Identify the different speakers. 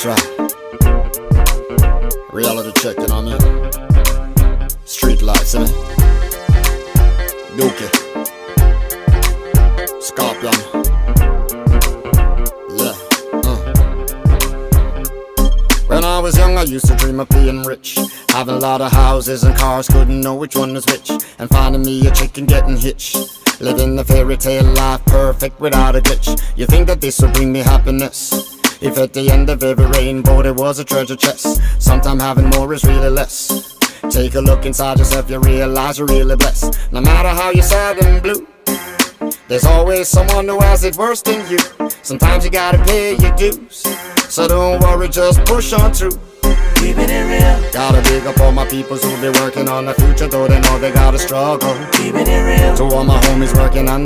Speaker 1: right. Reality check, you know what I mean? Street lights, innit? Dookie, Scorpion. Yeah. When I was young, I used to dream of being rich, having a lot of houses and cars, couldn't know which one was which, and finding me a chick and getting hitched. Living the fairy tale life, perfect without a glitch. You think that this will bring me happiness? If at the end of every rainbow there was a treasure chest, sometime having more is really less. Take a look inside yourself, you realize you're really blessed. No matter how you're sad and blue, there's always someone who has it worse than you. Sometimes you gotta pay your dues, so don't worry, just push on through.
Speaker 2: Keeping it real.
Speaker 1: Gotta big up all my peoples who be working on the future, though they know they gotta struggle.
Speaker 2: Keeping it real.
Speaker 1: To all my homies working on